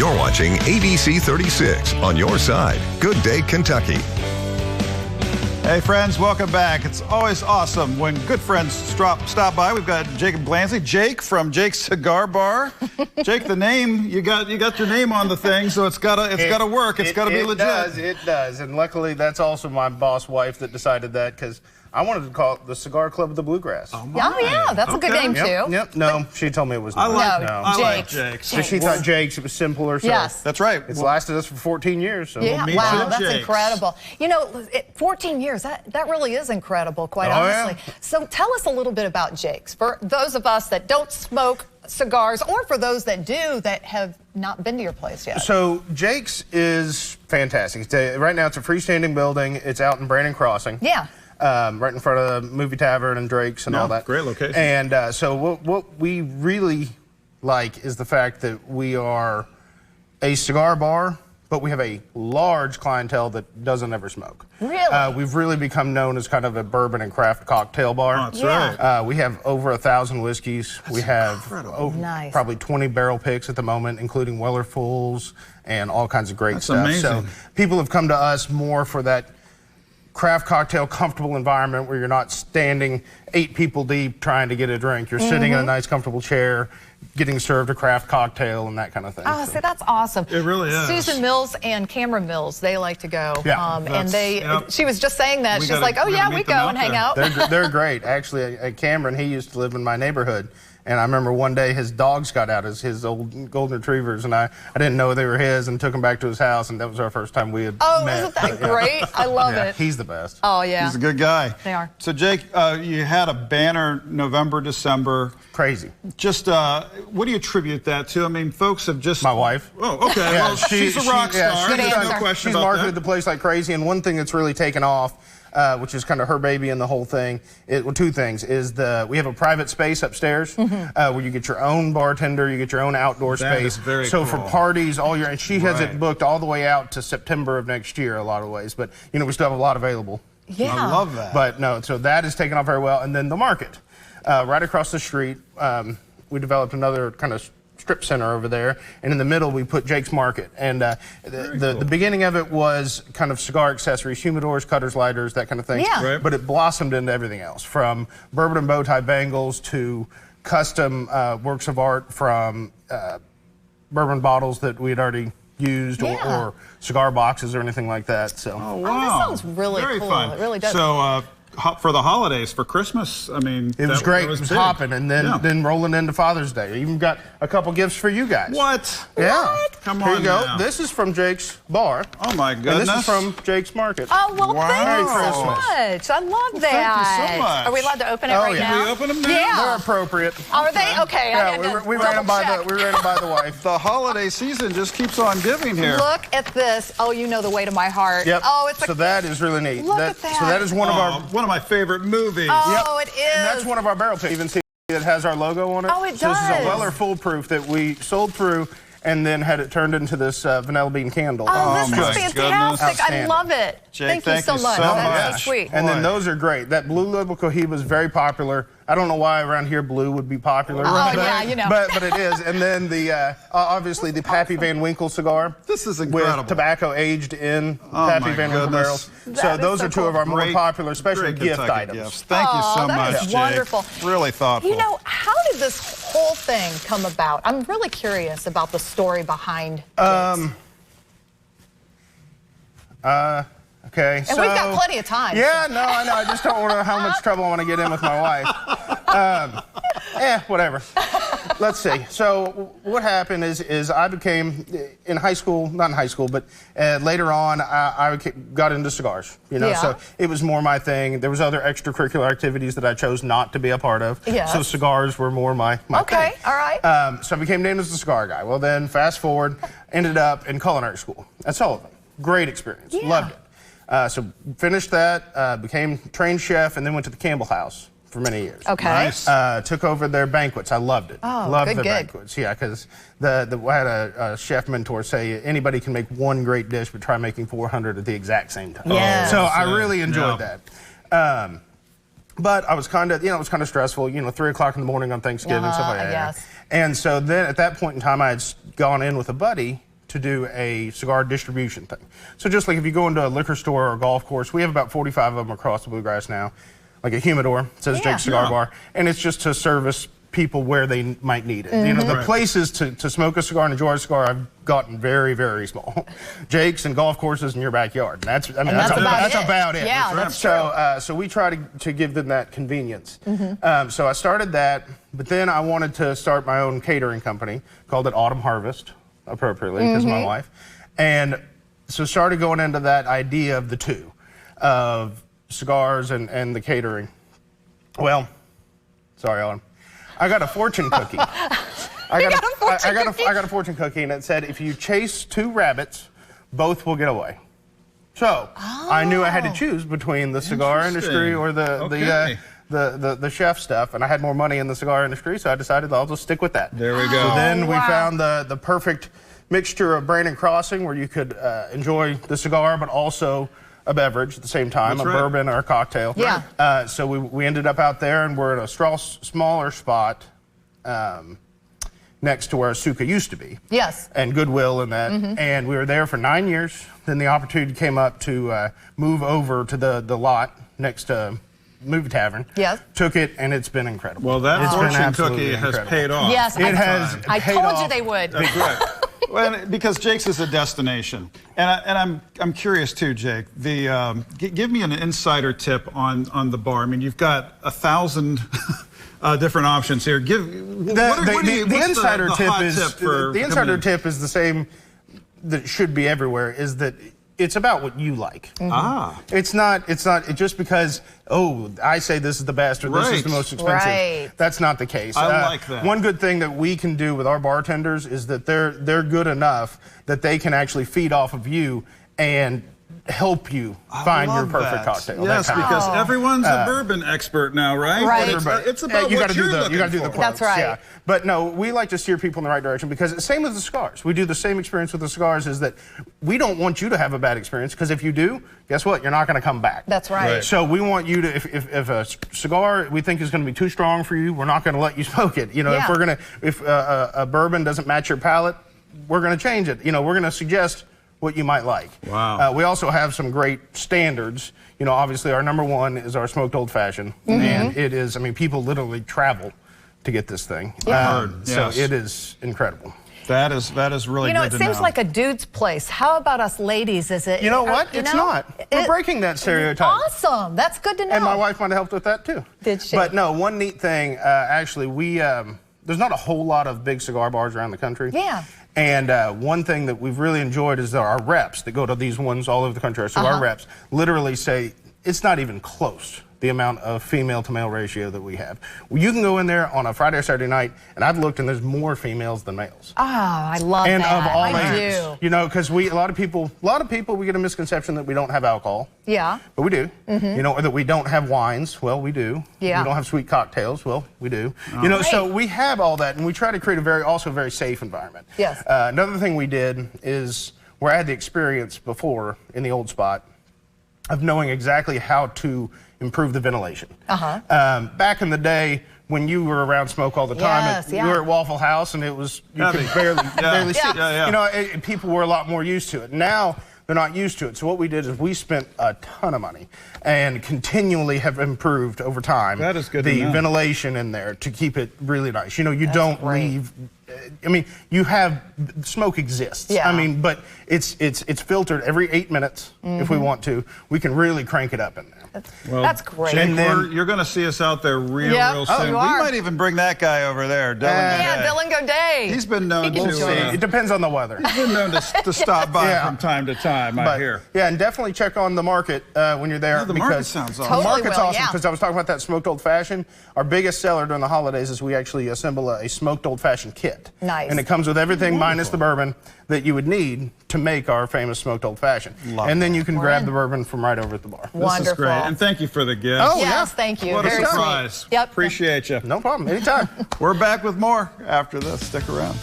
You're watching ABC36 on your side. Good Day, Kentucky. Hey friends, welcome back. It's always awesome when good friends stop by. We've got Jake and Glancy. Jake from Jake's Cigar Bar. Jake, the name, you got your name on the thing, so it's gotta work. It's gotta be legit. It does. And luckily that's also my boss wife that decided that, because I wanted to call it the Cigar Club of the Bluegrass. Oh yeah, that's a good name too. Yep. No, she told me it was not. I like Jake's. So she thought Jake's, it was simpler. So yes. That's right. It's lasted us for 14 years. So yeah, we'll wow, that's Jake's. incredible. You know, 14 years, that really is incredible, quite honestly. Yeah. So tell us a little bit about Jake's. For those of us that don't smoke cigars, or for those that do that have not been to your place yet. So Jake's is fantastic. Right now it's a freestanding building. It's out in Brandon Crossing. Yeah. Right in front of the movie tavern and Drake's and all that. Great location. And so what we really like is the fact that we are a cigar bar, but we have a large clientele that doesn't ever smoke. Really? We've really become known as kind of a bourbon and craft cocktail bar. Oh, that's right. We have over 1,000 whiskeys. We have probably 20 barrel picks at the moment, including Weller Fulls and all kinds of great stuff. Amazing. So people have come to us more for that craft cocktail comfortable environment where you're not standing 8 people deep trying to get a drink. You're sitting in a nice comfortable chair getting served a craft cocktail and that kind of thing. Oh, see, that's awesome. It really is. Susan Mills and Cameron Mills, they like to go. Yeah, and she was just saying that. She's like, oh yeah, we go and hang out. They're great. Actually, Cameron, he used to live in my neighborhood. And I remember one day his dogs got out as his old golden retrievers, and I didn't know they were his, and took them back to his house, and that was our first time we had met. Oh, isn't that great? I love it. He's the best. Oh, yeah. He's a good guy. They are. So, Jake, you had a banner November, December. Crazy. Just, what do you attribute that to? I mean, folks have just... My wife. Oh, okay. Yeah, well, she's a rock star. Good answer. No question She's about marketed that. the place like crazy, and one thing that's really taken off, which is kind of her baby and the whole thing, well, 2 things, is we have a private space upstairs where you get your own bartender, you get your own outdoor That space. is very so cool. for parties, and she has it booked all the way out to September of next year, a lot of ways, but you know, we still have a lot available. Yeah. I love that. But no, so that has taken off very well. And then the market, right across the street, we developed another kind of strip center over there, and in the middle we put Jake's Market. And the beginning of it was kind of cigar accessories, humidors, cutters, lighters, that kind of thing. Yeah. Right. But it blossomed into everything else, from bourbon and bow tie bangles to custom works of art, from bourbon bottles that we had already used, or cigar boxes or anything like that. So. Oh, Oh, wow. that sounds really Very cool. fun. It really does. So, for the holidays, for Christmas, I mean... It was great. It was big. hopping, and then rolling into Father's Day. I even got a couple gifts for you guys. What? Yeah. What? Come Here on you go. now. This is from Jake's Bar. Oh, my goodness. And this is from Jake's Market. Oh, well, Wow. thank you Merry so Christmas. much. I love that. Thank you so much. Are we allowed to open it Oh, right yeah. now? Can we open them now? Yeah. They're appropriate. Are they? Okay. I Yeah, had to we ran them by double check. the wife. The holiday season just keeps on giving here. Look at this. Oh, you know the way to my heart. Yep. Oh, it's so that is really neat. Look at that. So that is one of our. One of my favorite movies. Oh, it is. And that's one of our barrel picks. Even see it has our logo on it. Oh, it So this is does. a Weller Foolproof that we sold through, and then had it turned into this vanilla bean candle. Oh, this my is goodness. fantastic. I love it. Jake, thank you so much. That's so sweet. And then Boy. those are great. That Blue Label Cohiba is very popular. I don't know why around here blue would be popular. Oh, yeah, you know. But it is. And then the obviously the Pappy Van Winkle cigar. This is incredible. With tobacco aged in Oh, Pappy my Van Winkle goodness. barrels. So is those so are 2 of cool. our more popular, especially Great gift Kentucky items. gifts. Thank you so that much, is Jake. wonderful. Really thoughtful. You know, how did this whole thing come about? I'm really curious about the story behind Jake's. Okay. And we've got plenty of time. Yeah, no, I know. I just don't know how much trouble I want to get in with my wife. Whatever. Let's see. So what happened is I became, in high school, not in high school, but later on, I got into cigars. You know, Yeah. so it was more my thing. There was other extracurricular activities that I chose not to be a part of. Yes. So cigars were more my Okay, thing. all right. So I became named as the cigar guy. Well, then fast forward, ended up in culinary school at Sullivan. Great experience. Yeah. Loved it. So finished that, became trained chef, and then went to the Campbell House for many years. Okay. Nice. Took over their banquets. I loved it. Oh, loved good the gig. banquets. Yeah, because I had a chef mentor say anybody can make one great dish, but try making 400 at the exact same time. Yes. So I really enjoyed Yeah. that. But I was kind of, it was kind of stressful. 3 o'clock in the morning on Thanksgiving, stuff like that. Yes. And so then at that point in time, I had gone in with a buddy to do a cigar distribution thing. So just like if you go into a liquor store or a golf course, we have about 45 of them across the Bluegrass now, like a humidor, it says Jake's Cigar Bar, and it's just to service people where they might need it. You know, the places to smoke a cigar and enjoy a cigar have gotten very, very small. Jake's and golf courses in your backyard. That's about it. Yeah, that's true. So we try to give them that convenience. So I started that, but then I wanted to start my own catering company, called it Autumn Harvest, appropriately, because of my wife. And so started going into that idea of the two, of cigars and the catering. Well, sorry, Autumn. I got a fortune cookie. I got a fortune cookie, and it said, if you chase 2 rabbits, both will get away. So I knew I had to choose between the cigar industry or the chef stuff, and I had more money in the cigar industry, so I decided I'll just stick with that. There we go. So then we found the perfect mixture of Brandon Crossing, where you could enjoy the cigar, but also a beverage at the same time, bourbon or a cocktail. Yeah. So we ended up out there, and we're at a smaller spot next to where Asuka used to be. Yes. And Goodwill and that. And we were there for 9 years. Then the opportunity came up to move over to the lot next to Movie Tavern. Yes. Took it, and it's been incredible. Well, that fortune cookie has paid off. Yes, it has. I told you they would. That's right. Well, because Jake's is a destination, and I'm curious too, Jake. Give me an insider tip on the bar. I mean, you've got 1,000 different options here. The insider tip is the same that should be everywhere. Is that it's about what you like. It's not just because, oh, I say this is the best or this is the most expensive. That's not the case. I like that. One good thing that we can do with our bartenders is that they're good enough that they can actually feed off of you and help you find your perfect cocktail. Yes, because everyone's a bourbon expert now, right? Right. It's about you what you're looking for. You got to do the quotes. That's right. Yeah. But no, we like to steer people in the right direction, because same with the cigars. We do the same experience with the cigars, is that we don't want you to have a bad experience, because if you do, guess what? You're not going to come back. That's right. So we want you to, if a cigar we think is going to be too strong for you, we're not going to let you smoke it. You know, if a bourbon doesn't match your palate, we're going to change it. You know, we're going to suggest what you might like. Wow. We also have some great standards. You know, obviously our #1 is our smoked old fashioned, and it is. I mean, people literally travel to get this thing. So it is incredible. That is really good to know. It seems like a dude's place. How about us ladies? Is it? You know what? It's not. We're breaking that stereotype. Awesome. That's good to know. And my wife might have helped with that too. Did she? But no, one neat thing. Actually, we there's not a whole lot of big cigar bars around the country. Yeah. And one thing that we've really enjoyed is that our reps that go to these ones all over the country, our cigar reps, literally say it's not even close, the amount of female to male ratio that we have. You can go in there on a Friday or Saturday night, and I've looked, and there's more females than males. Oh, I love and that. And of all I ages. do. You know, because a lot of people, we get a misconception that we don't have alcohol. Yeah. But we do. You know, or that we don't have wines. Well, we do. Yeah. We don't have sweet cocktails. Well, we do. You know, so we have all that, and we try to create also a very safe environment. Yes. Another thing we did is, where I had the experience before in the old spot of knowing exactly how to improve the ventilation. Back in the day, when you were around smoke all the time, you were at Waffle House, and it was, you could barely see. You know, people were a lot more used to it. Now, they're not used to it. So what we did is we spent a ton of money and continually have improved over time the ventilation in there to keep it really nice. You know, you don't leave. I mean, you have smoke exists. I mean, but it's filtered every 8 minutes if we want to. We can really crank it up in there. Well, that's great. Jake, you're going to see us out there real soon. We might even bring that guy over there, Dylan. Dylan Goday. He's been known to. It depends on the weather. He's been known to stop by from time to time. I hear. Yeah, and definitely check on the market when you're there. The market sounds awesome. The market's awesome, because I was talking about that smoked old fashioned. Our biggest seller during the holidays is we actually assemble a smoked old fashioned kit. Nice. And it comes with everything minus the bourbon that you would need to make our famous smoked old fashioned. And then you can grab the bourbon from right over at the bar. Wonderful. This is great. And thank you for the gift. Oh, yes, thank you. What a Very surprise. Sweet. Yep. Appreciate you. No problem. Anytime. We're back with more after this. Stick around.